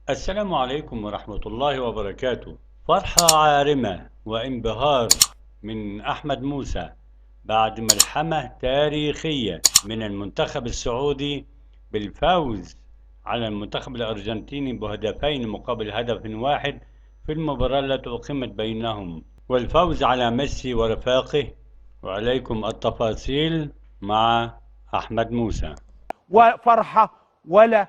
السلام عليكم ورحمة الله وبركاته. فرحة عارمة وانبهار من أحمد موسى بعد ملحمة تاريخية من المنتخب السعودي بالفوز على المنتخب الأرجنتيني بهدفين مقابل هدف واحد في المباراة التي أقيمت بينهم، والفوز على ميسي ورفاقه. وعليكم التفاصيل مع أحمد موسى. وفرحة ولا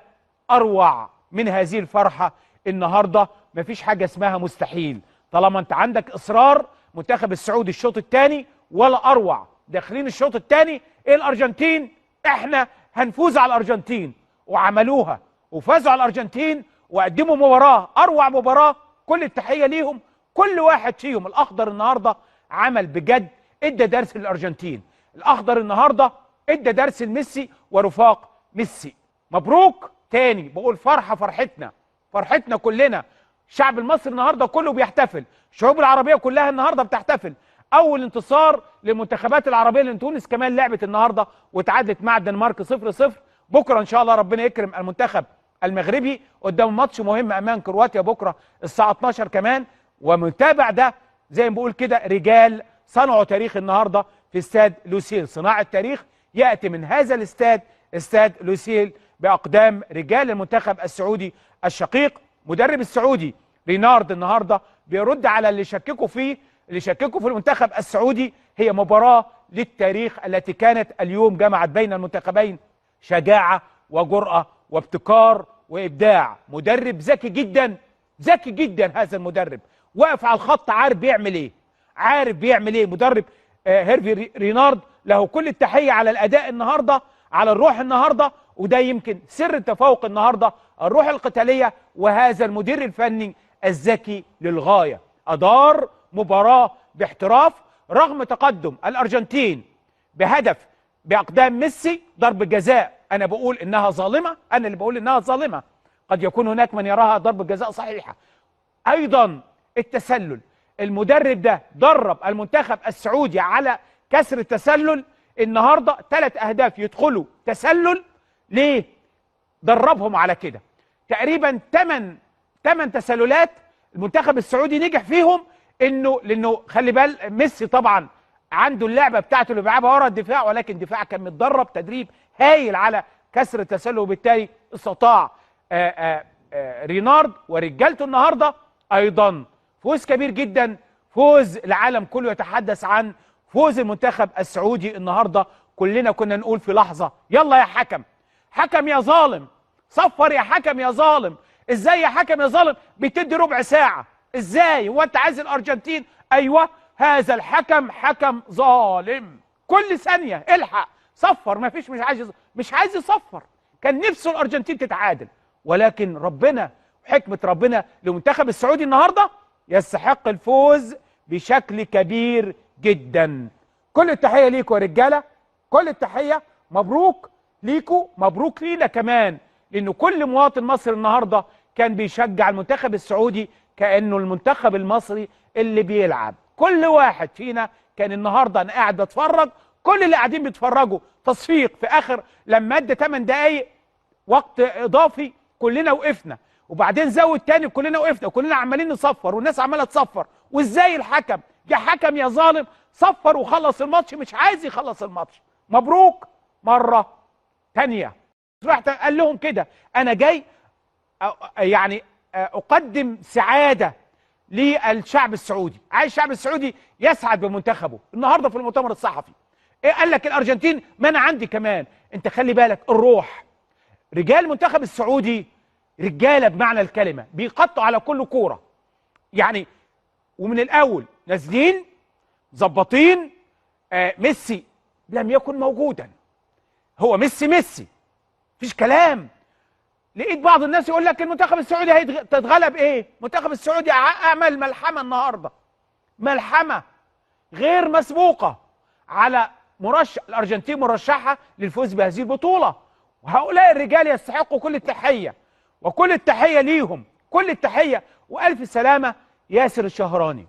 أروع من هذه الفرحة. النهاردة مفيش حاجة اسمها مستحيل طالما أنت عندك إصرار. منتخب السعودي الشوط الثاني ولا أروع، داخلين الشوط الثاني إيه الأرجنتين؟ إحنا هنفوز على الأرجنتين، وعملوها وفازوا على الأرجنتين وقدموا مباراة أروع مباراة. كل التحية ليهم، كل واحد فيهم. الأخضر النهاردة عمل بجد، ادى درس للأرجنتين. الأخضر النهاردة ادى درس لميسي ورفاق ميسي. مبروك تاني، بقول فرحة فرحتنا، فرحتنا كلنا. الشعب المصري النهارده كله بيحتفل، الشعوب العربية كلها النهارده بتحتفل. أول انتصار للمنتخبات العربية، لأن تونس كمان لعبت النهارده وتعادلت مع الدنمارك 0-0. بكرة إن شاء الله ربنا يكرم المنتخب المغربي قدام ماتش مهم أمام كرواتيا بكرة الساعة 12 كمان. ومتابع ده زي ما بقول كده، رجال صنعوا تاريخ النهارده في استاد لوسيل. صناعة تاريخ يأتي من هذا الاستاد، استاد لوسيل، بأقدام رجال المنتخب السعودي الشقيق. مدرب السعودي رينارد النهارده بيرد على اللي شككوا فيه، اللي شككوا في المنتخب السعودي. هي مباراة للتاريخ التي كانت اليوم جمعت بين المنتخبين شجاعة وجرأة وابتكار وإبداع. مدرب ذكي جدا، ذكي جدا هذا المدرب، واقف على الخط عارف بيعمل ايه، عارف بيعمل ايه. مدرب هيرفي رينارد له كل التحية على الأداء النهارده، على الروح النهارده. وده يمكن سر التفوق النهارده، الروح القتالية وهذا المدير الفني الذكي للغاية. أدار مباراة باحتراف رغم تقدم الأرجنتين بهدف بأقدام ميسي. ضرب جزاء أنا بقول إنها ظالمة، أنا اللي بقول إنها ظالمة، قد يكون هناك من يراها ضرب جزاء صحيحة. أيضا التسلل، المدرب ده درب المنتخب السعودي على كسر التسلل. النهارده 3 أهداف يدخلوا تسلل. ليه؟ دربهم على كده. تقريبا 8 تسللات المنتخب السعودي نجح فيهم. لانه خلي بال ميسي طبعا عنده اللعبه بتاعته اللي بيلعبها ورا الدفاع، ولكن الدفاع كان متدرب تدريب هايل على كسر التسلل، وبالتالي استطاع رينارد ورجالته النهارده ايضا فوز كبير جدا. فوز العالم كله يتحدث عن فوز المنتخب السعودي النهارده. كلنا كنا نقول في لحظه يلا يا حكم، حكم يا ظالم، صفر يا حكم يا ظالم. ازاي يا حكم يا ظالم بتدي ربع ساعه؟ ازاي؟ هو انت عايز الارجنتين؟ ايوه، هذا الحكم حكم ظالم. كل ثانيه الحق صفر، ما فيش، مش عايز يصفر. كان نفسه الارجنتين تتعادل، ولكن ربنا وحكمه ربنا للمنتخب السعودي النهارده يستحق الفوز بشكل كبير جدا. كل التحيه ليكم يا رجاله، كل التحيه. مبروك ليكوا، مبروك لينا كمان، لأنه كل مواطن مصري النهارده كان بيشجع المنتخب السعودي كأنه المنتخب المصري اللي بيلعب. كل واحد فينا كان النهارده، أنا قاعد بتفرج، كل اللي قاعدين بيتفرجوا تصفيق في آخر لما ادى 8 دقايق وقت إضافي كلنا وقفنا، وبعدين زود تاني كلنا وقفنا، وكلنا عمالين نصفر والناس عمالة تصفر. وإزاي الحكم يا حكم يا ظالم صفر وخلص الماتش؟ مش عايز يخلص الماتش. مبروك مرة تانية. رحت قال لهم كده انا جاي يعني اقدم سعاده للشعب السعودي، عايز الشعب السعودي يسعد بمنتخبه. النهارده في المؤتمر الصحفي ايه قال لك؟ الارجنتين، ما انا عندي كمان. انت خلي بالك الروح، رجال المنتخب السعودي رجاله بمعنى الكلمه، بيقطعوا على كل كوره يعني، ومن الاول نازلين ظباطين. ميسي لم يكن موجودا، هو ميسي مفيش كلام. لقيت بعض الناس يقول لك المنتخب السعودي هيتغلب. ايه؟ المنتخب السعودي عمل ملحمه النهارده، ملحمه غير مسبوقه على مرشح. الارجنتين مرشحه للفوز بهذه البطوله، وهؤلاء الرجال يستحقوا كل التحيه، وكل التحيه ليهم، كل التحيه. والف سلامه ياسر الشهراني.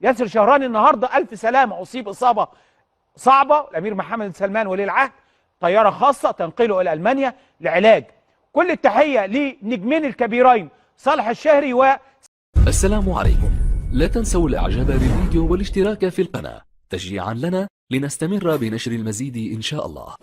ياسر الشهراني النهارده الف سلامه، اصيب اصابه صعبه. الامير محمد بن سلمان ولي العهد طياره خاصه تنقله الى المانيا لعلاج. كل التحيه لنجمين الكبيرين صالح الشهري السلام عليكم. لا تنسوا الاعجاب بالفيديو والاشتراك في القناة تشجيعا لنا لنستمر بنشر المزيد إن شاء الله.